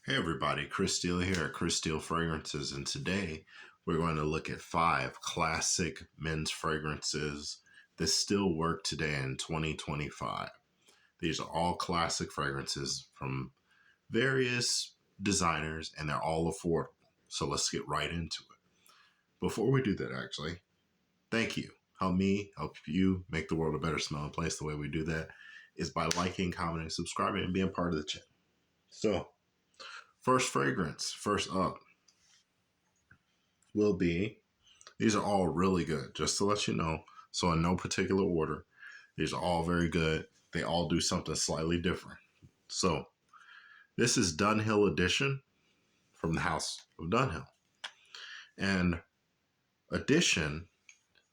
Hey everybody, Chris Steele here at Chris Steele Fragrances, and today we're going to look at 5 classic men's fragrances that still work today in 2025. These are all classic fragrances from various designers, and they're all affordable. So let's get right into it. Before we do that, actually, thank you. Help me, help you make the world a better smelling place. The way we do that is by liking, commenting, subscribing, and being part of the channel. So, first fragrance, first up, will be, these are all really good, just to let you know. So, in no particular order, these are all very good. They all do something slightly different. So, this is Dunhill Edition from the House of Dunhill. And Edition,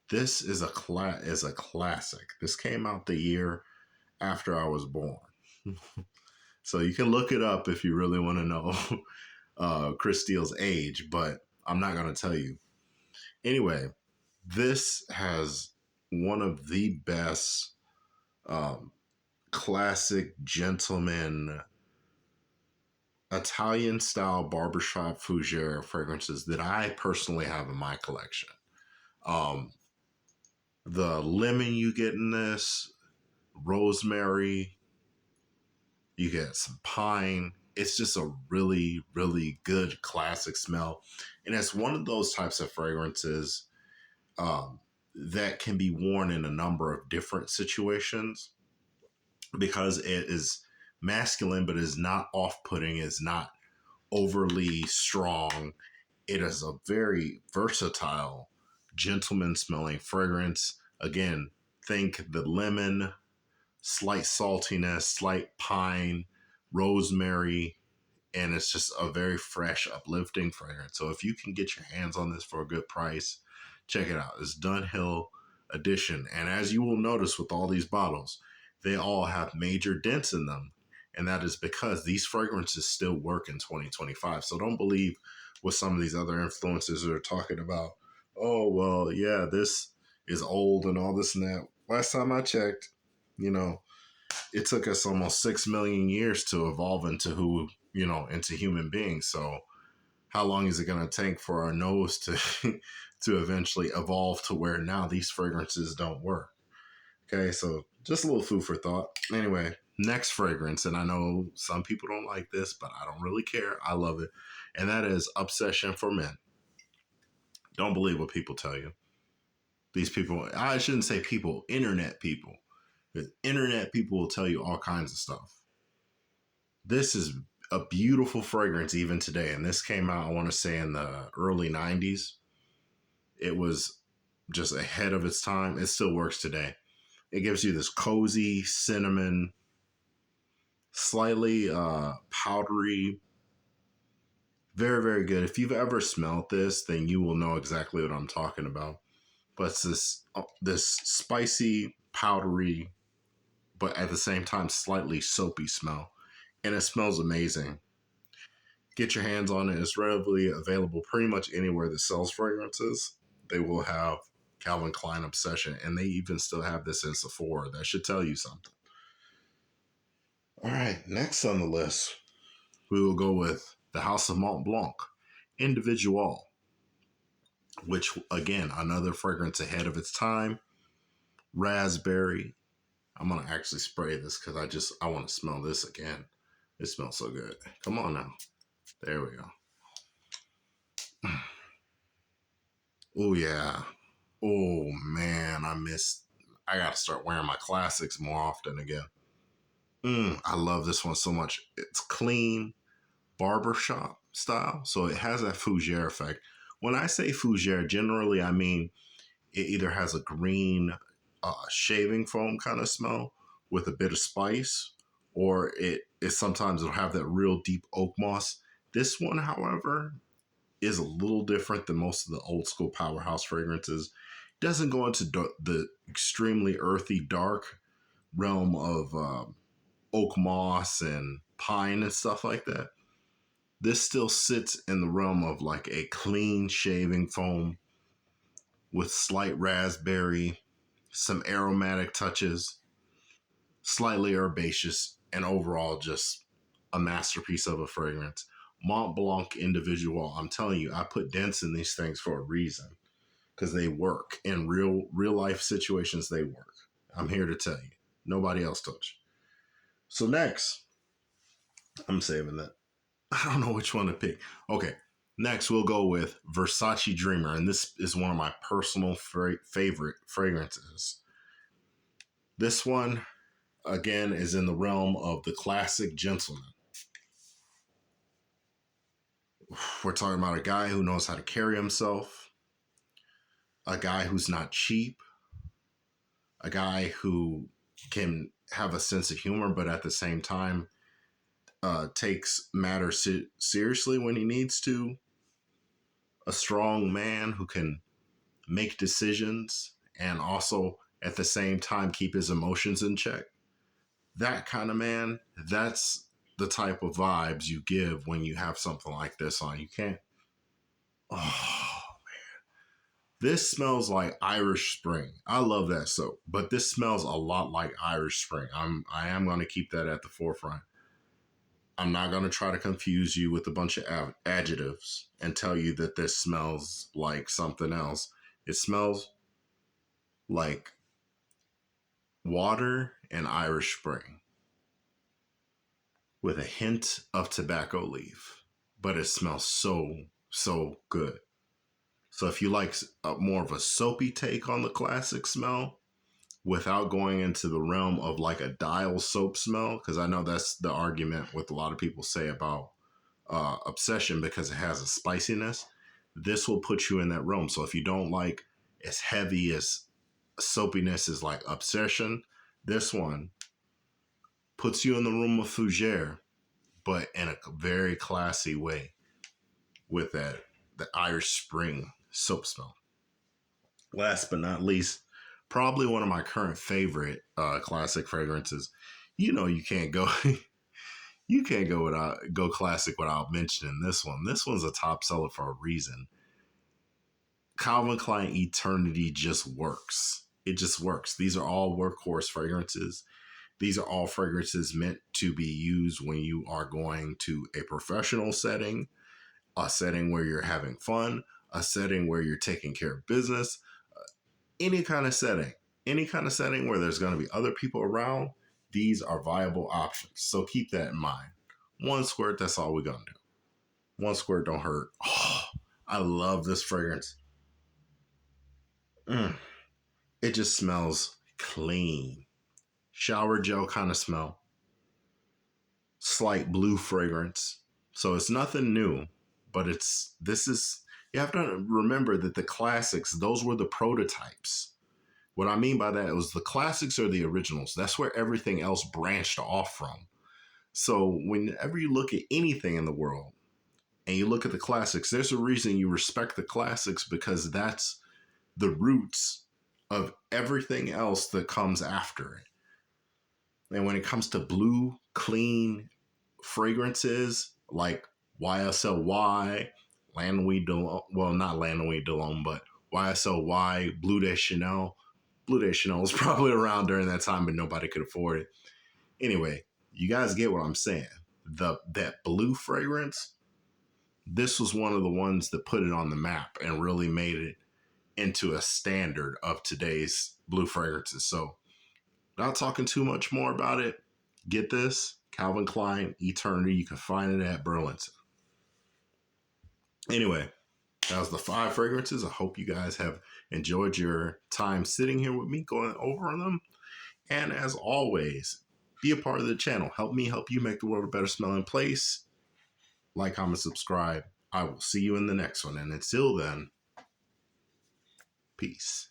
this is a classic. This came out the year after I was born. So you can look it up if you really want to know Chris Steele's age, but I'm not going to tell you. Anyway, this has one of the best classic gentleman Italian style barbershop fougere fragrances that I personally have in my collection. Um, the lemon you get in this, rosemary, you get some pine. It's just a really, really good classic smell. And it's one of those types of fragrances that can be worn in a number of different situations because it is masculine, but is not off-putting, is not overly strong. It is a very versatile, gentleman smelling fragrance. Again, think the lemon, slight saltiness, slight pine, rosemary, and it's just a very fresh, uplifting fragrance. So if you can get your hands on this for a good price, check it out. It's Dunhill Edition. And as you will notice with all these bottles, they all have major dents in them. And that is because these fragrances still work in 2025. So don't believe what some of these other influencers are talking about. Oh, well, yeah, this is old and all this and that. Last time I checked, you know, it took us almost 6 million years to evolve into into human beings. So how long is it going to take for our nose to to eventually evolve to where now these fragrances don't work? Okay, so just a little food for thought. Anyway, next fragrance, and I know some people don't like this, but I don't really care. I love it. And that is Obsession for Men. Don't believe what people tell you. These people, I shouldn't say people, internet people. The internet people will tell you all kinds of stuff. This is a beautiful fragrance even today. And this came out, I want to say, in the early 90s. It was just ahead of its time. It still works today. It gives you this cozy cinnamon, slightly powdery, very, very good. If you've ever smelled this, then you will know exactly what I'm talking about. But it's this spicy, powdery, but at the same time slightly soapy smell, and it smells amazing. Get your hands on it. It's readily available pretty much anywhere that sells fragrances. They will have Calvin Klein Obsession, and they even still have this in Sephora. That should tell you something. All right, next on the list, we will go with the House of Mont Blanc Individual, which, again, another fragrance ahead of its time. Raspberry. I'm going to actually spray this because I want to smell this again. It smells so good. Come on now. There we go. Oh, yeah. Oh, man. I got to start wearing my classics more often again. I love this one so much. It's clean, barbershop style. So it has that fougere effect. When I say fougere, generally I mean it either has a green shaving foam kind of smell with a bit of spice, or it sometimes it'll have that real deep oak moss. This one, however, is a little different than most of the old school powerhouse fragrances. Doesn't go into the extremely earthy, dark realm of oak moss and pine and stuff like that. This still sits in the realm of like a clean shaving foam with slight raspberry, some aromatic touches, slightly herbaceous, and overall just a masterpiece of a fragrance. Mont Blanc individual. I'm telling you, I put dents in these things for a reason because they work in real life situations. They work. I'm here to tell you. Nobody else told you. So next, I'm saving that. I don't know which one to pick. Okay, next we'll go with Versace Dreamer, and this is one of my personal favorite fragrances. This one, again, is in the realm of the classic gentleman. We're talking about a guy who knows how to carry himself, a guy who's not cheap, a guy who can have a sense of humor, but at the same time takes matters seriously when he needs to. A strong man who can make decisions and also at the same time keep his emotions in check. That kind of man, that's the type of vibes you give when you have something like this on. You can't. Oh, this smells like Irish Spring. I love that soap, but this smells a lot like Irish Spring. I am going to keep that at the forefront. I'm not going to try to confuse you with a bunch of adjectives and tell you that this smells like something else. It smells like water and Irish Spring with a hint of tobacco leaf, but it smells so good. So if you like more of a soapy take on the classic smell without going into the realm of like a dial soap smell, because I know that's the argument with a lot of people say about Obsession because it has a spiciness, this will put you in that realm. So if you don't like as heavy as soapiness as like Obsession, this one puts you in the room of Fougere, but in a very classy way with the Irish Spring soap smell. Last but not least, probably one of my current favorite classic fragrances. You know, you can't go you can't go classic without mentioning this one. This one's a top seller for a reason. Calvin Klein Eternity just works. It just works. These are all workhorse fragrances. These are all fragrances meant to be used when you are going to a professional setting, a setting where you're having fun, a setting where you're taking care of business, any kind of setting where there's going to be other people around. These are viable options. So keep that in mind. One squirt, that's all we're going to do. One squirt don't hurt. Oh, I love this fragrance. It just smells clean. Shower gel kind of smell. Slight blue fragrance. So it's nothing new, but you have to remember that the classics, those were the prototypes. What I mean by that was the classics are the originals. That's where everything else branched off from. So whenever you look at anything in the world and you look at the classics, there's a reason you respect the classics because that's the roots of everything else that comes after it. And when it comes to blue, clean fragrances like YSLY, Land Louis Delhomme, well, not Land Louis Delhomme, but YSLY, Bleu de Chanel. Bleu de Chanel was probably around during that time, but nobody could afford it. Anyway, you guys get what I'm saying. That blue fragrance, this was one of the ones that put it on the map and really made it into a standard of today's blue fragrances. So, not talking too much more about it. Get this, Calvin Klein Eternity. You can find it at Burlington. Anyway, that was the 5 fragrances. I hope you guys have enjoyed your time sitting here with me going over them. And as always, be a part of the channel. Help me help you make the world a better smelling place. Like, comment, subscribe. I will see you in the next one. And until then, peace.